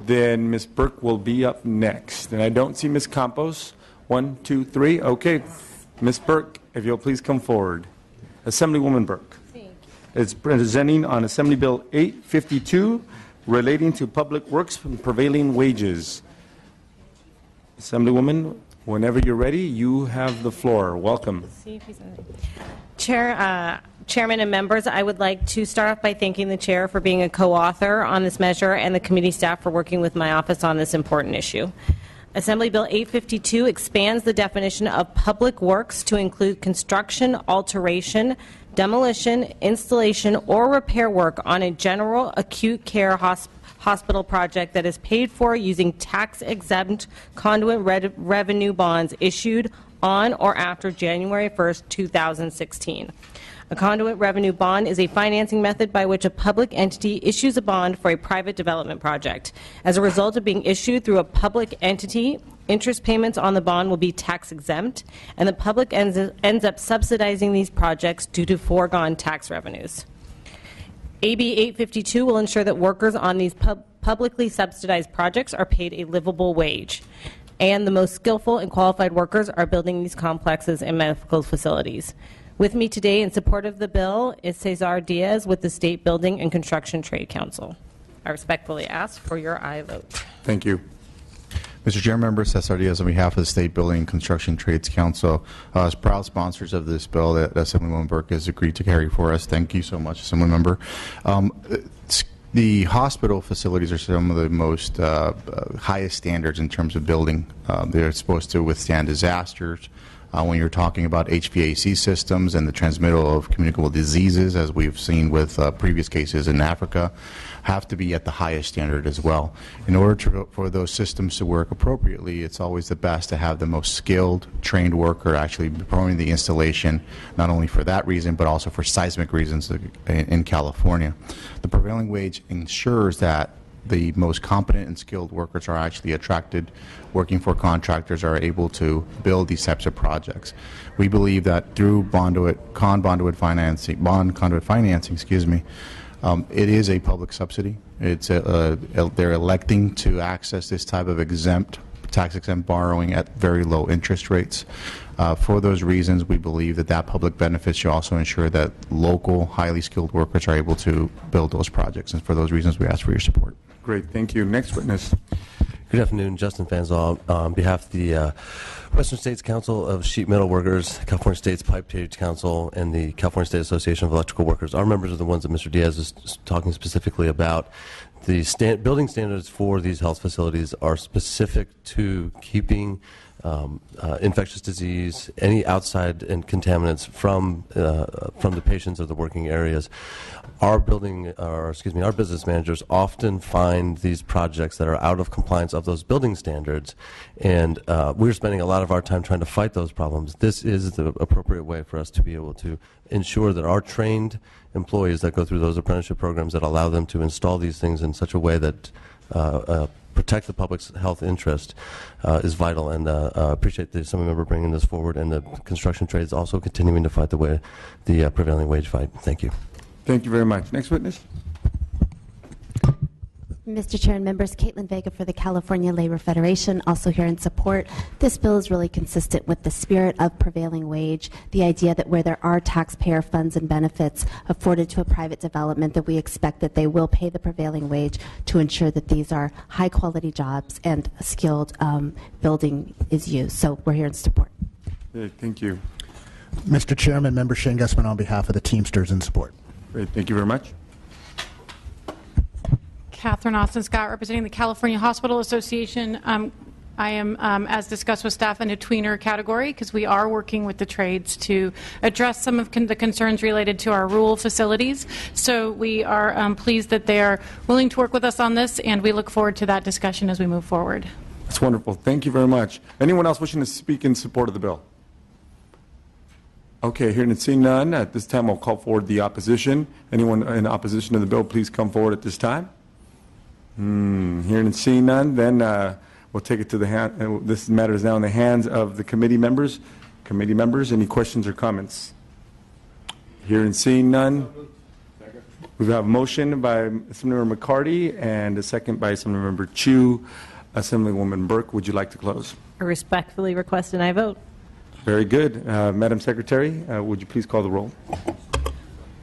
Then Ms. Burke will be up next. And I don't see Ms. Campos. 1, 2, 3. Okay. Ms. Burke, if you'll please come forward. Assemblywoman Burke. Thank you. Is presenting on Assembly Bill 852 relating to public works and prevailing wages. Assemblywoman, whenever you're ready, you have the floor. Welcome. Chairman and members, I would like to start off by thanking the chair for being a co-author on this measure and the committee staff for working with my office on this important issue. Assembly Bill 852 expands the definition of public works to include construction, alteration, demolition, installation, or repair work on a general acute care hospital project that is paid for using tax-exempt conduit revenue bonds issued on or after January 1st, 2016. A conduit revenue bond is a financing method by which a public entity issues a bond for a private development project. As a result of being issued through a public entity, interest payments on the bond will be tax exempt, and the public ends up subsidizing these projects due to foregone tax revenues. AB 852 will ensure that workers on these publicly subsidized projects are paid a livable wage, and the most skillful and qualified workers are building these complexes and medical facilities. With me today in support of the bill is Cesar Diaz with the State Building and Construction Trade Council. I respectfully ask for your aye vote. Thank you. Mr. Chair, members, Cesar Diaz on behalf of the State Building and Construction Trades Council, as proud sponsors of this bill that Assemblywoman Burke has agreed to carry for us. Thank you so much, Assemblymember. The hospital facilities are some of the most highest standards in terms of building. They're supposed to withstand disasters. When you're talking about HVAC systems and the transmittal of communicable diseases, as we've seen with previous cases in Africa, have to be at the highest standard as well. In order for those systems to work appropriately, it's always the best to have the most skilled, trained worker actually performing the installation, not only for that reason, but also for seismic reasons in California. The prevailing wage ensures that the most competent and skilled workers are actually attracted, working for contractors are able to build these types of projects. We believe that through bond conduit financing, it is a public subsidy. It's they're electing to access this type of tax-exempt borrowing at very low interest rates. For those reasons, we believe that public benefit should also ensure that local, highly skilled workers are able to build those projects. And for those reasons, we ask for your support. Great, thank you. Next witness. Good afternoon, Justin Fanzal, on behalf of the Western States Council of Sheet Metal Workers, California States Pipe Trades Council, and the California State Association of Electrical Workers. Our members are the ones that Mr. Diaz is talking specifically about. The building standards for these health facilities are specific to keeping infectious disease, any outside and contaminants from the patients of the working areas. Our business managers often find these projects that are out of compliance of those building standards, and we're spending a lot of our time trying to fight those problems. This is the appropriate way for us to be able to ensure that our trained employees that go through those apprenticeship programs that allow them to install these things in such a way that protect the public's health interest is vital, and appreciate the Assemblymember bringing this forward, and the construction trades also continuing to fight the prevailing wage fight. Thank you. Thank you very much. Next witness. Mr. Chair and members, Caitlin Vega for the California Labor Federation, also here in support. This bill is really consistent with the spirit of prevailing wage, the idea that where there are taxpayer funds and benefits afforded to a private development, that we expect that they will pay the prevailing wage to ensure that these are high quality jobs and skilled building is used. So we're here in support. Thank you. Mr. Chairman, Member Shane Gessman on behalf of the Teamsters in support. Great, thank you very much. Catherine Austin Scott, representing the California Hospital Association. I am, as discussed with staff, in a tweener category because we are working with the trades to address some of the concerns related to our rural facilities. So we are pleased that they are willing to work with us on this, and we look forward to that discussion as we move forward. That's wonderful. Thank you very much. Anyone else wishing to speak in support of the bill? Okay, hearing and seeing none, at this time I'll call forward the opposition. Anyone in opposition to the bill, please come forward at this time. Hearing and seeing none, then we'll take it to the hand. This matter is now in the hands of the committee members. Committee members, any questions or comments? Hearing and seeing none. We have a motion by Assemblymember McCarty and a second by Assemblymember Chu. Assemblywoman Burke, would you like to close? I respectfully request an aye vote. Very good. Madam Secretary, would you please call the roll?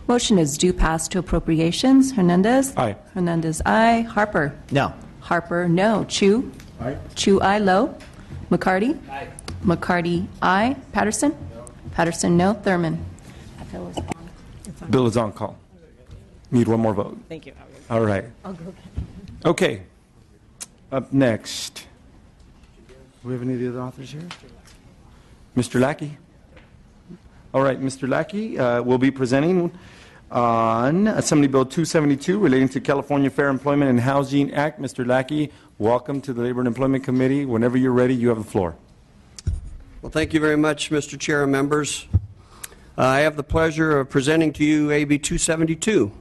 Motion is due pass to appropriations. Hernandez. Aye. Hernandez, aye. Harper. No. Harper, no. Chu. Aye. Chu, aye. Lowe. McCarty. Aye. McCarty, aye. Patterson. No. Patterson, no. Thurman. Bill is on call. Need one more vote. Thank you. All right. I'll go get Okay. Up next. Do we have any of the other authors here? Mr. Lackey. All right, Mr. Lackey will be presenting on Assembly Bill 272 relating to California Fair Employment and Housing Act. Mr. Lackey, welcome to the Labor and Employment Committee. Whenever you're ready, you have the floor. Well, thank you very much, Mr. Chair and members. I have the pleasure of presenting to you AB 272,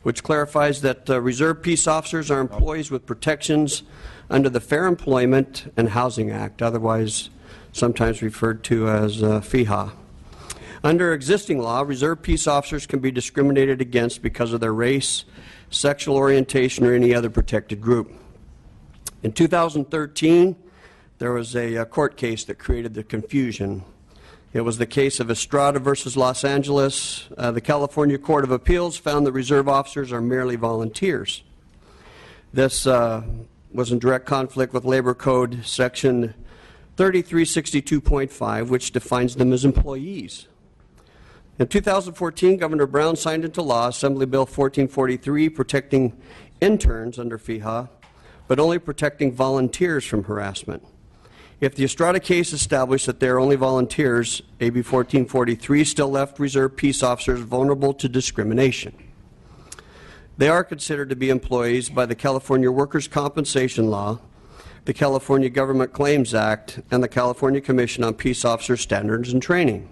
which clarifies that reserve peace officers are employees with protections under the Fair Employment and Housing Act, otherwise sometimes referred to as FEHA. Under existing law, reserve peace officers can be discriminated against because of their race, sexual orientation, or any other protected group. In 2013, there was a court case that created the confusion. It was the case of Estrada versus Los Angeles. The California Court of Appeals found that reserve officers are merely volunteers. This was in direct conflict with Labor Code Section 3362.5, which defines them as employees. In 2014, Governor Brown signed into law Assembly Bill 1443, protecting interns under FEHA, but only protecting volunteers from harassment. If the Estrada case established that they are only volunteers, AB 1443 still left reserve peace officers vulnerable to discrimination. They are considered to be employees by the California Workers' Compensation Law, the California Government Claims Act, and the California Commission on Peace Officer Standards and Training.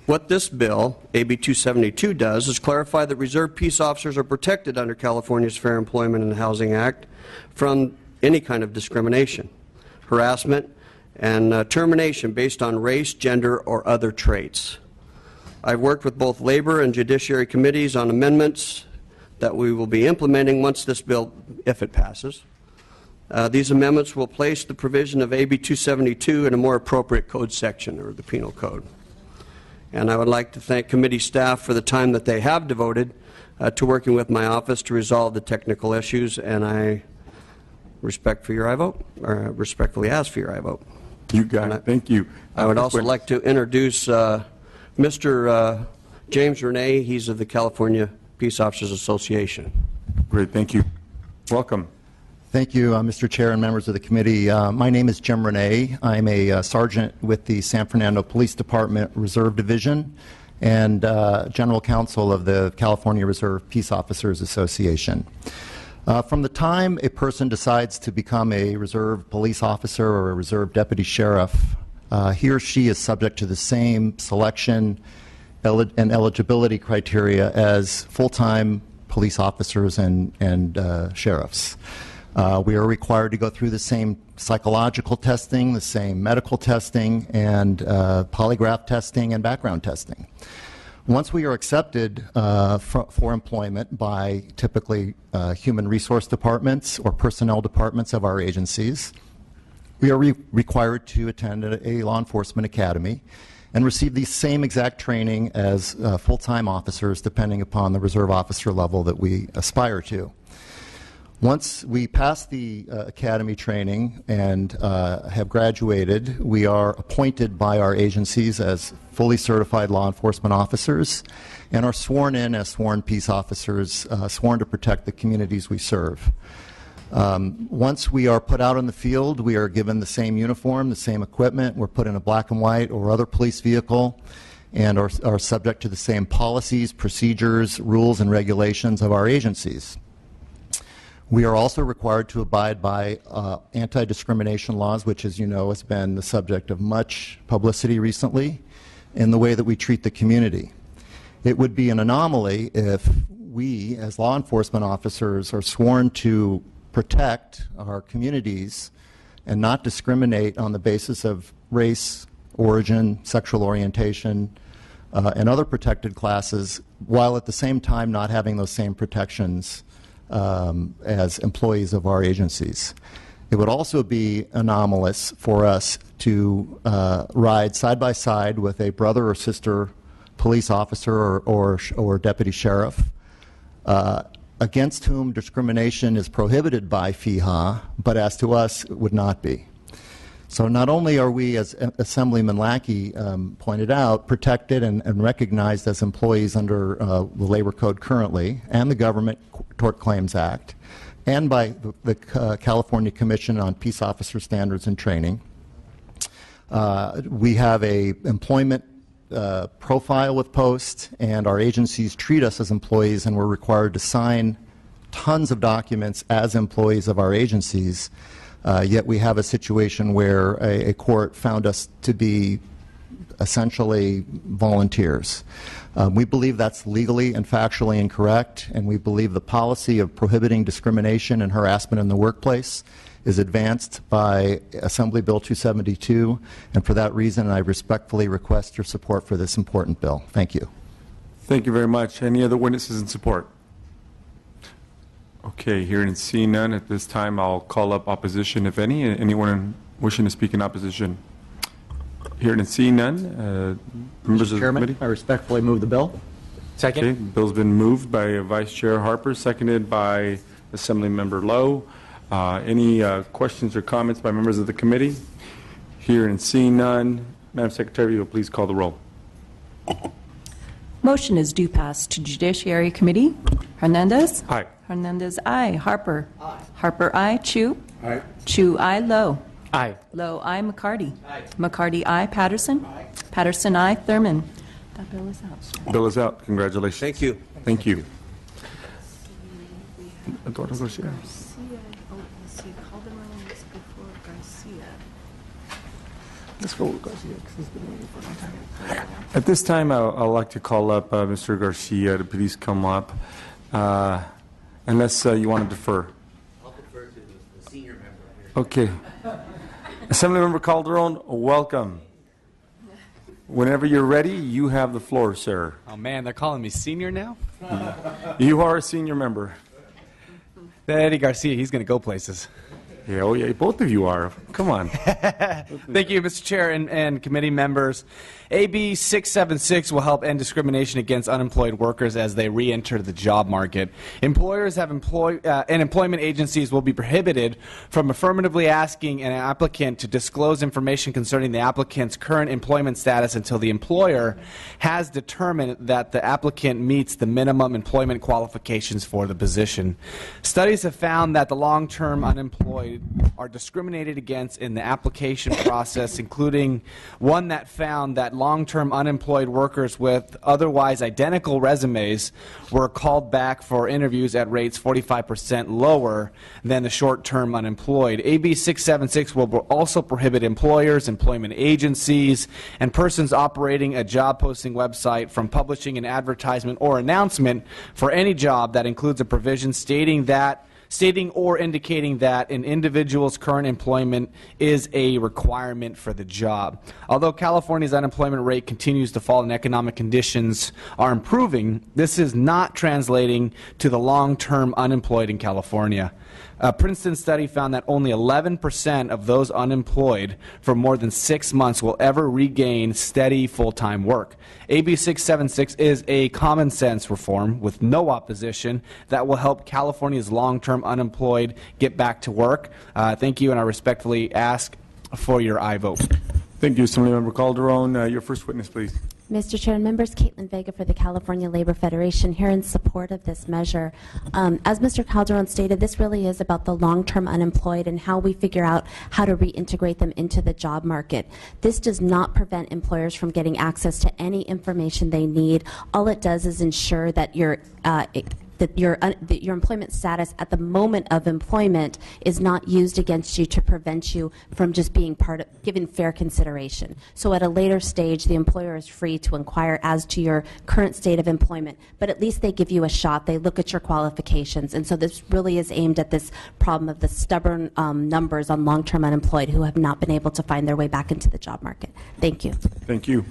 What this bill, AB 272, does is clarify that reserve peace officers are protected under California's Fair Employment and Housing Act from any kind of discrimination, harassment, and termination based on race, gender, or other traits. I've worked with both Labor and Judiciary committees on amendments that we will be implementing once this bill, if it passes. These amendments will place the provision of AB 272 in a more appropriate code section, or the penal code. And I would like to thank committee staff for the time that they have devoted to working with my office to resolve the technical issues, and I respectfully ask for your aye vote. You got it. Thank you. I would also like to introduce Mr. James Renee. He's of the California Peace Officers Association. Great. Thank you. Welcome. Thank you, Mr. Chair and members of the committee. My name is Jim Renee. I'm a sergeant with the San Fernando Police Department Reserve Division and General Counsel of the California Reserve Peace Officers Association. From the time a person decides to become a reserve police officer or a reserve deputy sheriff, he or she is subject to the same selection and eligibility criteria as full-time police officers and sheriffs. We are required to go through the same psychological testing, the same medical testing, and polygraph testing and background testing. Once we are accepted for employment by typically human resource departments or personnel departments of our agencies, we are required to attend a law enforcement academy and receive the same exact training as full-time officers, depending upon the reserve officer level that we aspire to. Once we pass the academy training and have graduated, we are appointed by our agencies as fully certified law enforcement officers and are sworn in as sworn peace officers, sworn to protect the communities we serve. Once we are put out in the field, we are given the same uniform, the same equipment. We're put in a black and white or other police vehicle and are subject to the same policies, procedures, rules, and regulations of our agencies. We are also required to abide by anti-discrimination laws, which, as you know, has been the subject of much publicity recently in the way that we treat the community. It would be an anomaly if we, as law enforcement officers, are sworn to protect our communities and not discriminate on the basis of race, origin, sexual orientation, and other protected classes, while at the same time not having those same protections as employees of our agencies. It would also be anomalous for us to ride side by side with a brother or sister police officer or deputy sheriff against whom discrimination is prohibited by FEHA, but as to us, it would not be. So not only are we, as Assemblyman Lackey pointed out, protected and recognized as employees under the Labor Code currently, and the Government Tort Claims Act, and by the California Commission on Peace Officer Standards and Training. We have a employment profile with Post, and our agencies treat us as employees, and we're required to sign tons of documents as employees of our agencies. Yet we have a situation where a court found us to be essentially volunteers. We believe that's legally and factually incorrect, and we believe the policy of prohibiting discrimination and harassment in the workplace is advanced by Assembly Bill 272, and for that reason I respectfully request your support for this important bill. Thank you. Thank you very much. Any other witnesses in support? Okay, hearing and seeing none, at this time I'll call up opposition, if any. Anyone wishing to speak in opposition? Hearing and seeing none, members of the committee? I respectfully move the bill. Second. Okay, bill's been moved by Vice Chair Harper, seconded by Assembly Member Lowe. Any questions or comments by members of the committee? Hearing and seeing none, Madam Secretary, will you please call the roll? Motion is due pass to Judiciary Committee. Hernandez? Aye. Hernandez, aye. Harper? Aye. Harper, aye. Chu? Aye. Chu, aye. Lowe? Aye. Lowe, aye. McCarty? Aye. McCarty, aye. Patterson? Aye. Patterson, aye. Thurman? That bill is out, sir. Bill is out. Congratulations. Thank you. Thank you. Eduardo Garcia. Let's go with Garcia, because he's been waiting for a long time. At this time, I'd like to call up Mr. Garcia to please come up, unless you want to defer. I'll defer to the senior member here. Okay. Assemblymember Calderon, welcome. Whenever you're ready, you have the floor, sir. Oh man, they're calling me senior now? You are a senior member. That Eddie Garcia, he's going to go places. Yeah, oh yeah, both of you are. Come on. Thank you, Mr. Chair and committee members. AB 676 will help end discrimination against unemployed workers as they re-enter the job market. Employers and employment agencies will be prohibited from affirmatively asking an applicant to disclose information concerning the applicant's current employment status until the employer has determined that the applicant meets the minimum employment qualifications for the position. Studies have found that the long-term unemployed are discriminated against in the application process, including one that found that long-term unemployed workers with otherwise identical resumes were called back for interviews at rates 45% lower than the short-term unemployed. AB 676 will also prohibit employers, employment agencies, and persons operating a job posting website from publishing an advertisement or announcement for any job that includes a provision stating or indicating that an individual's current employment is a requirement for the job. Although California's unemployment rate continues to fall and economic conditions are improving, this is not translating to the long-term unemployed in California. A Princeton study found that only 11% of those unemployed for more than 6 months will ever regain steady full-time work. AB 676 is a common sense reform with no opposition that will help California's long-term unemployed get back to work. Thank you, and I respectfully ask for your aye vote. Thank you, Assemblymember Calderon. Your first witness, please. Mr. Chair and members, Caitlin Vega for the California Labor Federation, here in support of this measure. As Mr. Calderon stated, this really is about the long-term unemployed and how we figure out how to reintegrate them into the job market. This does not prevent employers from getting access to any information they need. All it does is ensure that your employment status at the moment of employment is not used against you to prevent you from just being given fair consideration. So at a later stage, the employer is free to inquire as to your current state of employment, but at least they give you a shot. They look at your qualifications. And so this really is aimed at this problem of the stubborn numbers on long-term unemployed who have not been able to find their way back into the job market. Thank you. Thank you.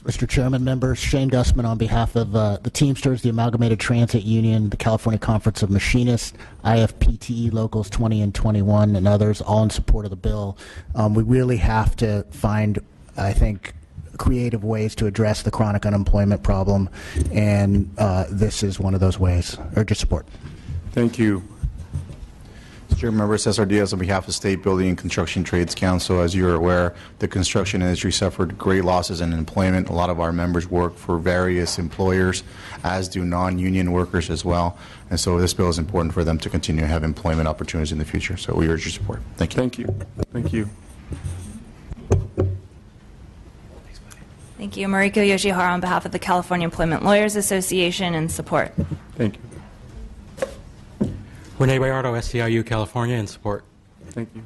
Mr. Chairman, members, Shane Gussman on behalf of the Teamsters, the Amalgamated Transit Union, the California Conference of Machinists, IFPTE Locals 20 and 21, and others, all in support of the bill. We really have to find, I think, creative ways to address the chronic unemployment problem, and this is one of those ways. Urge your support. Thank you. Mr. Chair, Member Cesar Diaz on behalf of State Building and Construction Trades Council. As you are aware, the construction industry suffered great losses in employment. A lot of our members work for various employers, as do non-union workers as well. And so this bill is important for them to continue to have employment opportunities in the future. So we urge your support. Thank you. Thank you. Thank you. Thank you. Mariko Yoshihara on behalf of the California Employment Lawyers Association in support. Thank you. Rene Bayardo, SEIU, California, in support. Thank you.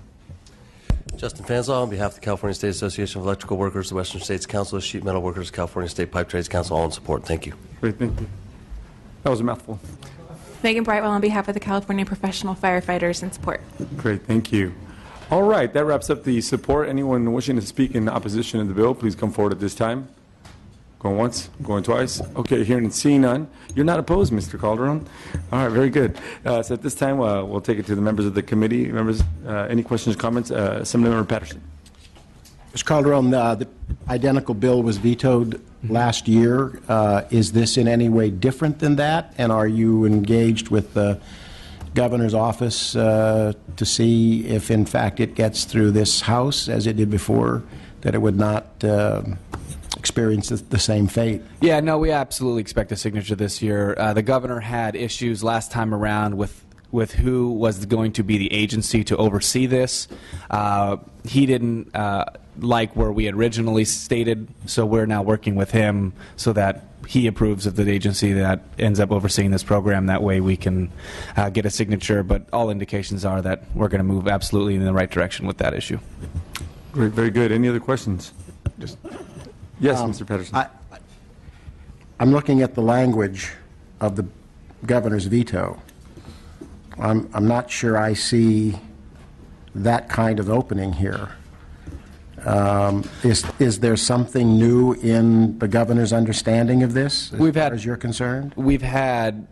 Justin Fanzal on behalf of the California State Association of Electrical Workers, the Western States Council of Sheet Metal Workers, California State Pipe Trades Council, all in support. Thank you. Great, thank you. That was a mouthful. Megan Brightwell on behalf of the California Professional Firefighters in support. Great, thank you. All right, that wraps up the support. Anyone wishing to speak in opposition to the bill, please come forward at this time. Going once, going twice. Okay, hearing and seeing none. You're not opposed, Mr. Calderon. All right, very good. So at this time, we'll take it to the members of the committee. Members, any questions, comments? Assemblymember Patterson. Mr. Calderon, the identical bill was vetoed last year. Is this in any way different than that? And are you engaged with the governor's office to see if, in fact, it gets through this House as it did before, that it would not experience the same fate? Yeah, no, we absolutely expect a signature this year. The governor had issues last time around with who was going to be the agency to oversee this. He didn't like where we had originally stated, so we're now working with him so that he approves of the agency that ends up overseeing this program. That way we can get a signature, but all indications are that we're going to move absolutely in the right direction with that issue. Great, very good. Any other questions? Yes, Mr. Patterson. I'm looking at the language of the governor's veto. I'm not sure I see that kind of opening here. Is there something new in the governor's understanding of this, as far as you're concerned? We've had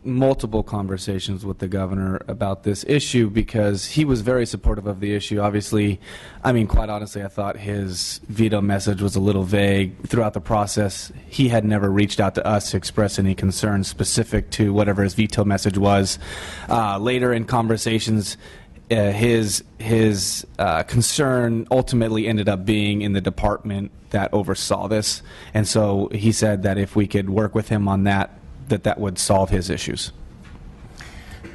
multiple conversations with the governor about this issue because he was very supportive of the issue. Obviously, I mean, quite honestly, I thought his veto message was a little vague throughout the process. He had never reached out to us to express any concerns specific to whatever his veto message was. Later in conversations, his concern ultimately ended up being in the department that oversaw this, and so he said that if we could work with him on that would solve his issues.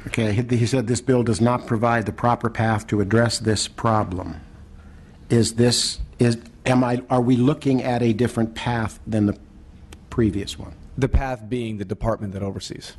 Okay, he said this bill does not provide the proper path to address this problem. Are we looking at a different path than the previous one? The path being the department that oversees.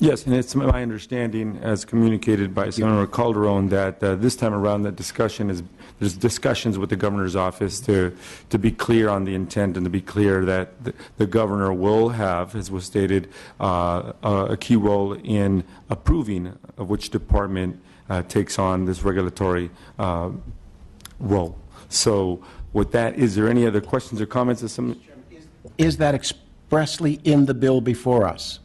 Yes, and it's my understanding, as communicated by Senator Calderon, that this time around the discussion is, there's discussions with the governor's office to be clear on the intent and to be clear that the governor will have, as was stated, a key role in approving of which department takes on this regulatory role. So with that, is there any other questions or comments? Is that expressly in the bill before us?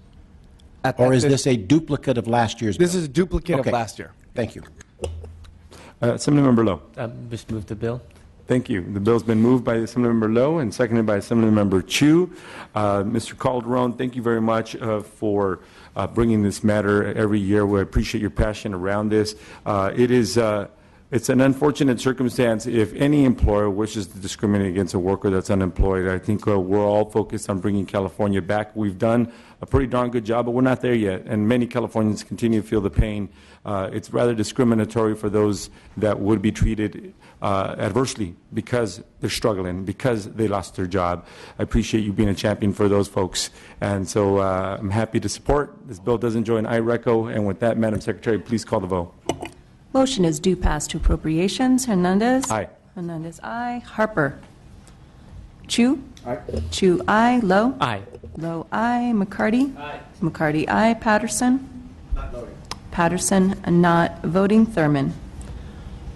Or is this a duplicate of last year's bill? This is a duplicate of last year. Thank you. Assemblymember Lowe. Just move the bill. Thank you. The bill's been moved by Assemblymember Lowe and seconded by Assemblymember Chu. Mr. Calderon, thank you very much for bringing this matter every year. We appreciate your passion around this. It's an unfortunate circumstance if any employer wishes to discriminate against a worker that's unemployed. I think we're all focused on bringing California back. We've done a pretty darn good job, but we're not there yet, and many Californians continue to feel the pain. It's rather discriminatory for those that would be treated adversely because they're struggling, because they lost their job. I appreciate you being a champion for those folks, and so I'm happy to support. This bill does enjoy an aye reco, and with that, Madam Secretary, please call the vote. Motion is due pass to appropriations. Hernandez? Aye. Hernandez, aye. Harper? Chu? Aye. Chu, aye. Lowe? Aye. Lowe, aye. McCarty? Aye. McCarty, aye. Patterson? Not voting. Patterson, not voting. Thurman?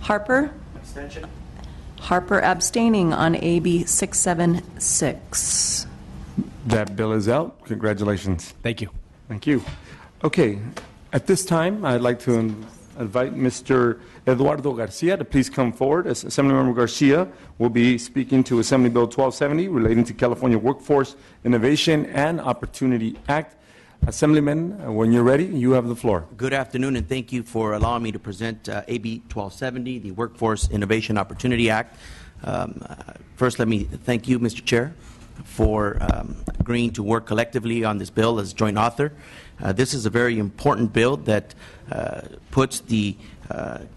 Harper? Abstention. Harper abstaining on AB 676. That bill is out. Congratulations. Thank you. Thank you. Okay, at this time, I'd like to invite Mr. Eduardo Garcia to please come forward. As Assemblymember Garcia will be speaking to Assembly Bill 1270 relating to California Workforce Innovation and Opportunity Act. Assemblyman, when you're ready, you have the floor. Good afternoon, and thank you for allowing me to present AB 1270, the Workforce Innovation Opportunity Act. First, let me thank you, Mr. Chair, for agreeing to work collectively on this bill as joint author. This is a very important bill that puts the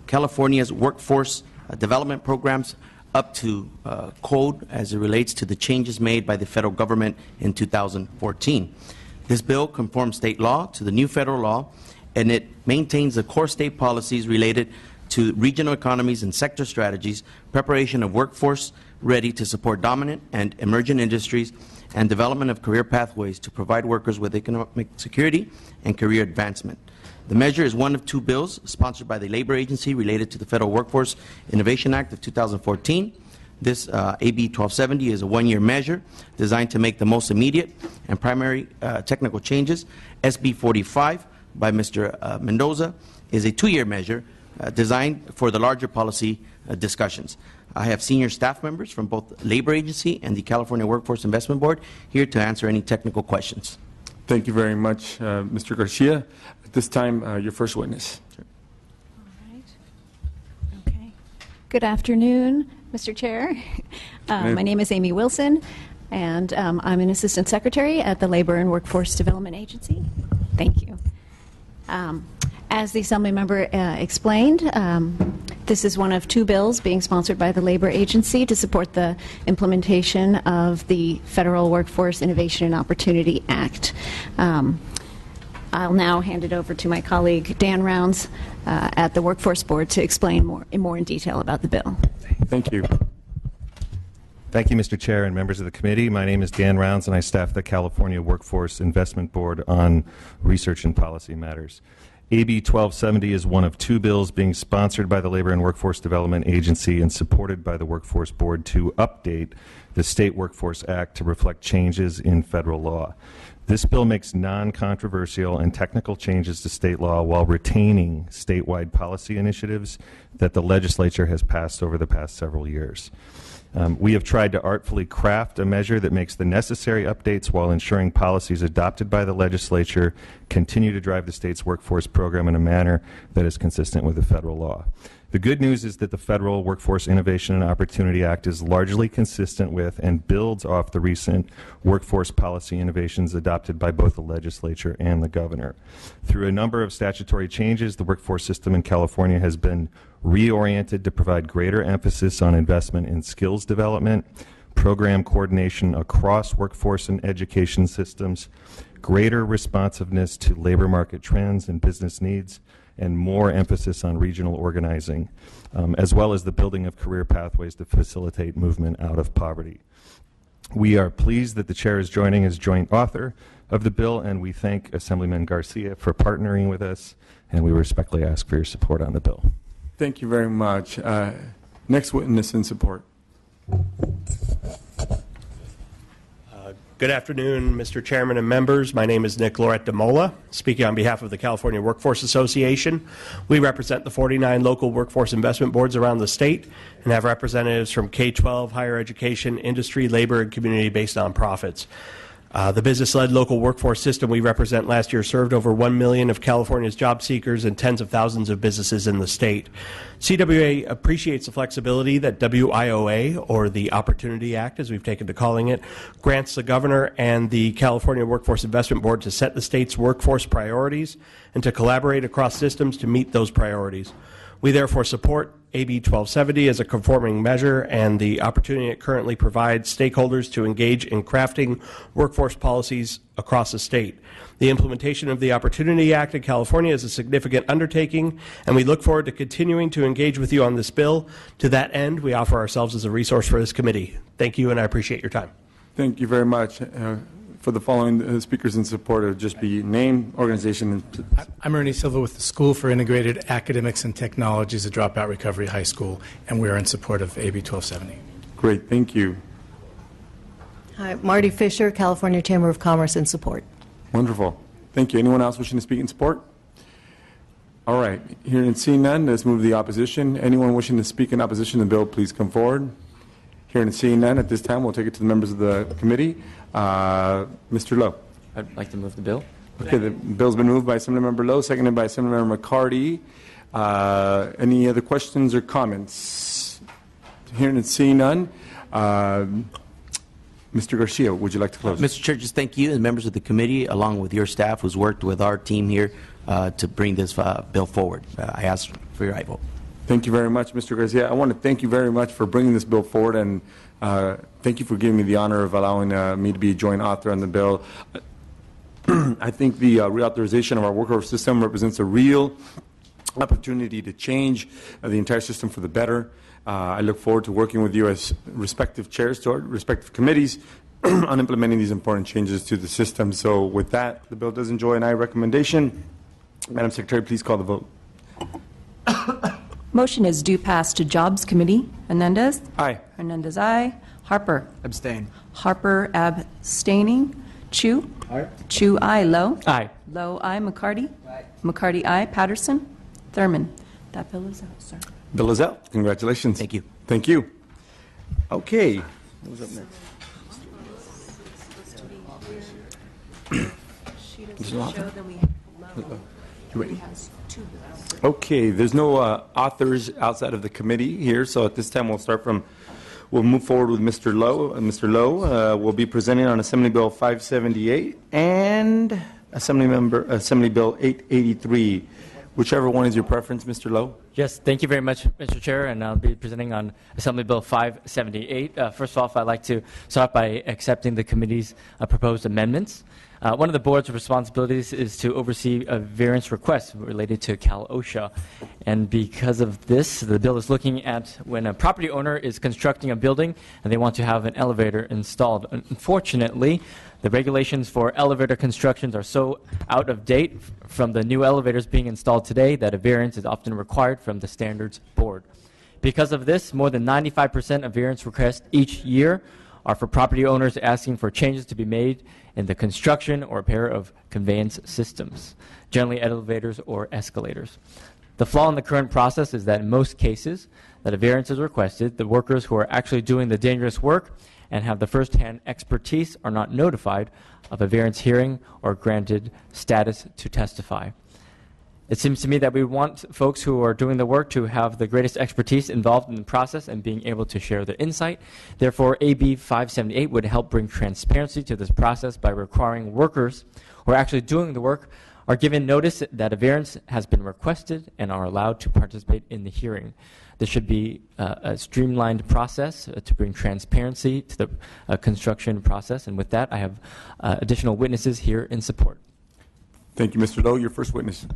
California's workforce development programs up to code as it relates to the changes made by the federal government in 2014. This bill conforms state law to the new federal law, and it maintains the core state policies related to regional economies and sector strategies, preparation of workforce ready to support dominant and emerging industries, and development of career pathways to provide workers with economic security and career advancement. The measure is one of two bills sponsored by the Labor Agency related to the Federal Workforce Innovation Act of 2014. This AB 1270 is a one-year measure designed to make the most immediate and primary technical changes. SB 45 by Mr. Mendoza is a two-year measure designed for the larger policy discussions. I have senior staff members from both Labor Agency and the California Workforce Investment Board here to answer any technical questions. Thank you very much, Mr. Garcia. At this time, your first witness. Sure. All right. Okay. Good afternoon, Mr. Chair. My name is Amy Wilson, and I'm an Assistant Secretary at the Labor and Workforce Development Agency. Thank you. As the Assembly member explained, this is one of two bills being sponsored by the Labor Agency to support the implementation of the Federal Workforce Innovation and Opportunity Act. I'll now hand it over to my colleague Dan Rounds at the Workforce Board to explain more in detail about the bill. Thank you. Thank you, Mr. Chair and members of the committee. My name is Dan Rounds, and I staff the California Workforce Investment Board on research and policy matters. AB 1270 is one of two bills being sponsored by the Labor and Workforce Development Agency and supported by the Workforce Board to update the State Workforce Act to reflect changes in federal law. This bill makes non-controversial and technical changes to state law while retaining statewide policy initiatives that the legislature has passed over the past several years. We have tried to artfully craft a measure that makes the necessary updates while ensuring policies adopted by the legislature continue to drive the state's workforce program in a manner that is consistent with the federal law. The good news is that the Federal Workforce Innovation and Opportunity Act is largely consistent with and builds off the recent workforce policy innovations adopted by both the legislature and the governor. Through a number of statutory changes, the workforce system in California has been reoriented to provide greater emphasis on investment in skills development, program coordination across workforce and education systems, greater responsiveness to labor market trends and business needs, and more emphasis on regional organizing, as well as the building of career pathways to facilitate movement out of poverty. We are pleased that the chair is joining as joint author of the bill, and we thank Assemblyman Garcia for partnering with us, and we respectfully ask for your support on the bill. Thank you very much. Next witness in support. Good afternoon, Mr. Chairman and members. My name is Nick Lorette de Mola, speaking on behalf of the California Workforce Association. We represent the 49 local workforce investment boards around the state and have representatives from K-12, higher education, industry, labor, and community-based nonprofits. The business-led local workforce system we represent last year served over 1 million of California's job seekers and tens of thousands of businesses in the state. CWA appreciates the flexibility that WIOA, or the Opportunity Act, as we've taken to calling it, grants the governor and the California Workforce Investment Board to set the state's workforce priorities and to collaborate across systems to meet those priorities. We therefore support AB 1270 as a conforming measure and the opportunity it currently provides stakeholders to engage in crafting workforce policies across the state. The implementation of the Opportunity Act in California is a significant undertaking, and we look forward to continuing to engage with you on this bill. To that end, we offer ourselves as a resource for this committee. Thank you, and I appreciate your time. Thank you very much. for the following speakers in support, it would just be name, organization, and I'm Ernie Silva with the School for Integrated Academics and Technologies at Dropout Recovery High School, and we are in support of AB 1270. great, thank you. Hi, Marty Fisher, California Chamber of Commerce, in support. Wonderful. Thank you. Anyone else wishing to speak in support? All right. Hearing and seeing none, let's move to the opposition. Anyone wishing to speak in opposition to the bill, please come forward. Hearing and seeing none, at this time, we'll take it to the members of the committee. Mr. Lowe. I'd like to move the bill. Okay, the bill's been moved by Assemblymember Lowe, seconded by Assemblymember McCarty. Any other questions or comments? Hearing and seeing none, Mr. Garcia, would you like to close? Mr. Chair, just thank you and members of the committee, along with your staff who's worked with our team here to bring this bill forward. I ask for your aye vote. Thank you very much, Mr. Garcia. I want to thank you very much for bringing this bill forward, and thank you for giving me the honor of allowing me to be a joint author on the bill. I think the reauthorization of our workforce system represents a real opportunity to change the entire system for the better. I look forward to working with you as respective chairs to our respective committees on implementing these important changes to the system. So with that, the bill does enjoy an aye recommendation. Madam Secretary, please call the vote. Motion is due pass to Jobs Committee. Hernandez? Aye. Hernandez, aye. Harper? Abstain. Harper abstaining. Chu? Aye. Chu, aye. Lowe? Aye. Lowe, aye. McCarty? Aye. McCarty, aye. Patterson? Thurman? That bill is out, sir. Bill is out. Congratulations. Thank you. Thank you. Okay. Who's up next? Okay, there's no authors outside of the committee here, so at this time we'll move forward with Mr. Lowe. Mr. Lowe will be presenting on Assembly Bill 578 and Assembly Bill 883. Whichever one is your preference, Mr. Lowe? Yes, thank you very much, Mr. Chair, and I'll be presenting on Assembly Bill 578. First off, I'd like to start by accepting the committee's proposed amendments. One of the board's responsibilities is to oversee a variance request related to Cal OSHA. And because of this, the bill is looking at when a property owner is constructing a building and they want to have an elevator installed. Unfortunately, the regulations for elevator constructions are so out of date from the new elevators being installed today that a variance is often required from the standards board. Because of this, more than 95% of variance requests each year are for property owners asking for changes to be made in the construction or repair of conveyance systems, generally elevators or escalators. The flaw in the current process is that in most cases that a variance is requested, the workers who are actually doing the dangerous work and have the first-hand expertise are not notified of a variance hearing or granted status to testify. It seems to me that we want folks who are doing the work to have the greatest expertise involved in the process and being able to share their insight. Therefore, AB 578 would help bring transparency to this process by requiring workers who are actually doing the work are given notice that a variance has been requested and are allowed to participate in the hearing. This should be a streamlined process to bring transparency to the construction process. And with that, I have additional witnesses here in support. Thank you, Mr. Lowe. Your first witness.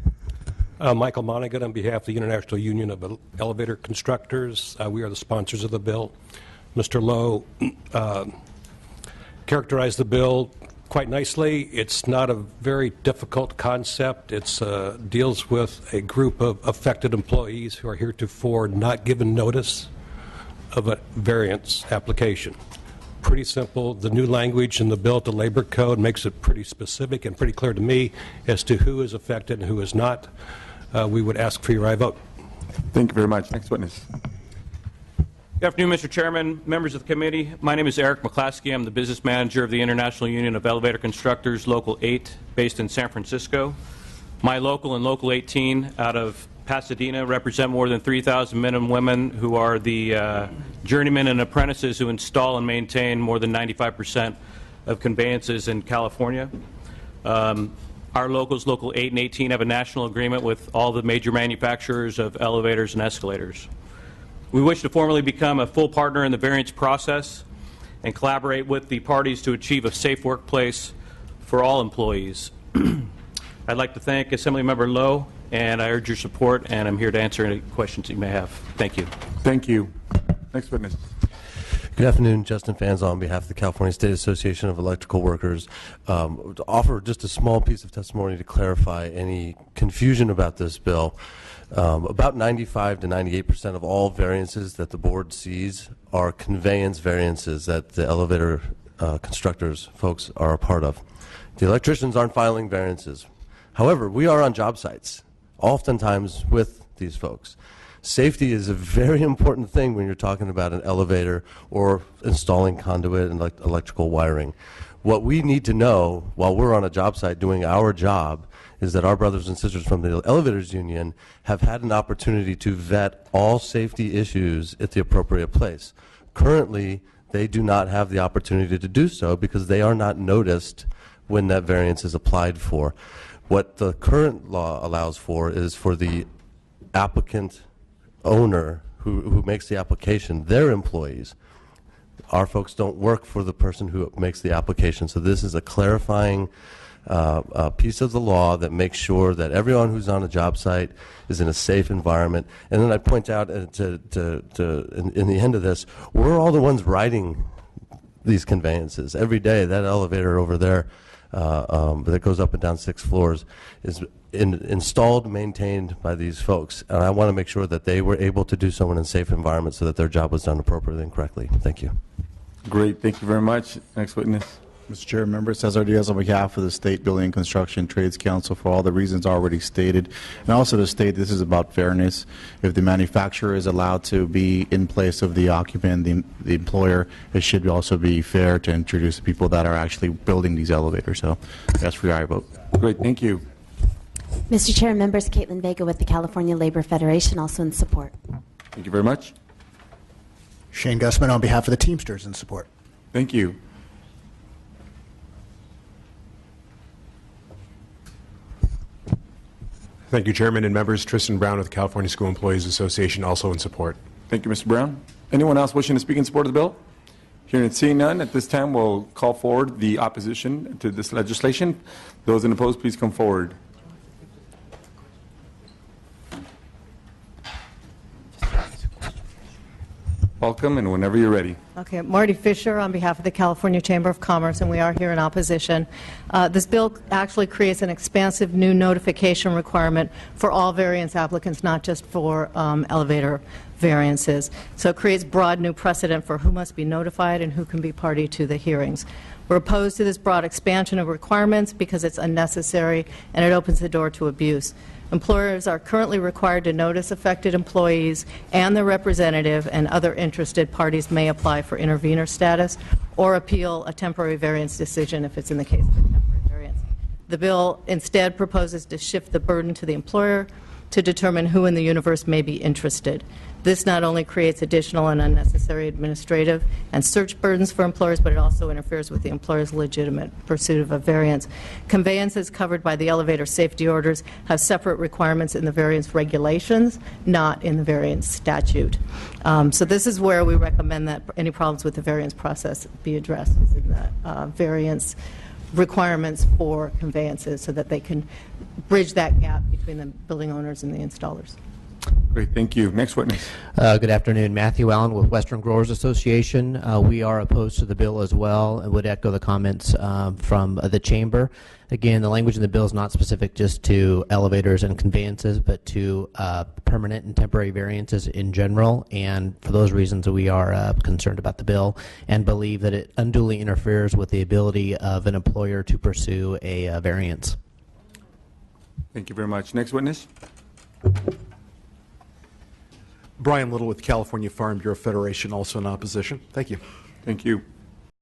Michael Monaghan on behalf of the International Union of Elevator Constructors. We are the sponsors of the bill. Mr. Lowe characterized the bill quite nicely. It's not a very difficult concept. It deals with a group of affected employees who are heretofore not given notice of a variance application. Pretty simple. The new language in the bill to labor code makes it pretty specific and pretty clear to me as to who is affected and who is not. We would ask for your aye vote. Thank you very much. Next witness. Good afternoon, Mr. Chairman, members of the committee. My name is Eric McClaskey. I'm the business manager of the International Union of Elevator Constructors, Local 8, based in San Francisco. My local and Local 18 out of Pasadena represent more than 3,000 men and women who are the journeymen and apprentices who install and maintain more than 95% of conveyances in California. Our locals, Local 8 and 18, have a national agreement with all the major manufacturers of elevators and escalators. We wish to formally become a full partner in the variance process and collaborate with the parties to achieve a safe workplace for all employees. I'd like to thank Assemblymember Lowe, and I urge your support, and I'm here to answer any questions you may have. Thank you. Thank you. Next witness. Good afternoon, Justin Fanzel on behalf of the California State Association of Electrical Workers. To offer just a small piece of testimony to clarify any confusion about this bill. About 95 to 98% of all variances that the board sees are conveyance variances that the elevator constructors folks are a part of. The electricians aren't filing variances. However, we are on job sites, oftentimes with these folks. Safety is a very important thing when you're talking about an elevator or installing conduit and electrical wiring. What we need to know while we're on a job site doing our job is that our brothers and sisters from the Elevators Union have had an opportunity to vet all safety issues at the appropriate place. Currently, they do not have the opportunity to do so because they are not noticed when that variance is applied for. What the current law allows for is for the applicant owner who makes the application, their employees. Our folks don't work for the person who makes the application. So this is a clarifying piece of the law that makes sure that everyone who's on a job site is in a safe environment. And then I point out in the end of this, we're all the ones riding these conveyances. Every day, that elevator over there that goes up and down 6 floors is installed, maintained by these folks. And I want to make sure that they were able to do so in a safe environment so that their job was done appropriately and correctly. Thank you. Great. Thank you very much. Next witness. Mr. Chair, members, Cesar Diaz on behalf of the State Building and Construction Trades Council for all the reasons already stated, and also to state this is about fairness. If the manufacturer is allowed to be in place of the occupant, the employer, it should also be fair to introduce the people that are actually building these elevators. So that's for your vote. Great. Thank you. Mr. Chair and members, Caitlin Vega with the California Labor Federation, also in support. Thank you very much. Shane Gussman on behalf of the Teamsters in support. Thank you. Thank you, Chairman and members. Tristan Brown with the California School Employees Association, also in support. Thank you, Mr. Brown. Anyone else wishing to speak in support of the bill? Hearing and seeing none, at this time we'll call forward the opposition to this legislation. Those in opposed, please come forward. Welcome, and whenever you're ready. Okay, Marty Fisher on behalf of the California Chamber of Commerce, and we are here in opposition. This bill actually creates an expansive new notification requirement for all variance applicants, not just for elevator variances. So it creates broad new precedent for who must be notified and who can be party to the hearings. We're opposed to this broad expansion of requirements because it's unnecessary and it opens the door to abuse. Employers are currently required to notice affected employees and their representative, and other interested parties may apply for intervenor status or appeal a temporary variance decision if it's in the case of a temporary variance. The bill instead proposes to shift the burden to the employer to determine who in the universe may be interested. This not only creates additional and unnecessary administrative and search burdens for employers, but it also interferes with the employer's legitimate pursuit of a variance. Conveyances covered by the elevator safety orders have separate requirements in the variance regulations, not in the variance statute. So this is where we recommend that any problems with the variance process be addressed, is in the variance requirements for conveyances so that they can bridge that gap between the building owners and the installers. Great, thank you. Next witness. Good afternoon. Matthew Allen with Western Growers Association. We are opposed to the bill as well and would echo the comments from the Chamber. Again, the language in the bill is not specific just to elevators and conveyances, but to permanent and temporary variances in general. And for those reasons, we are concerned about the bill and believe that it unduly interferes with the ability of an employer to pursue a variance. Thank you very much. Next witness. Brian Little with California Farm Bureau Federation, also in opposition. Thank you. Thank you.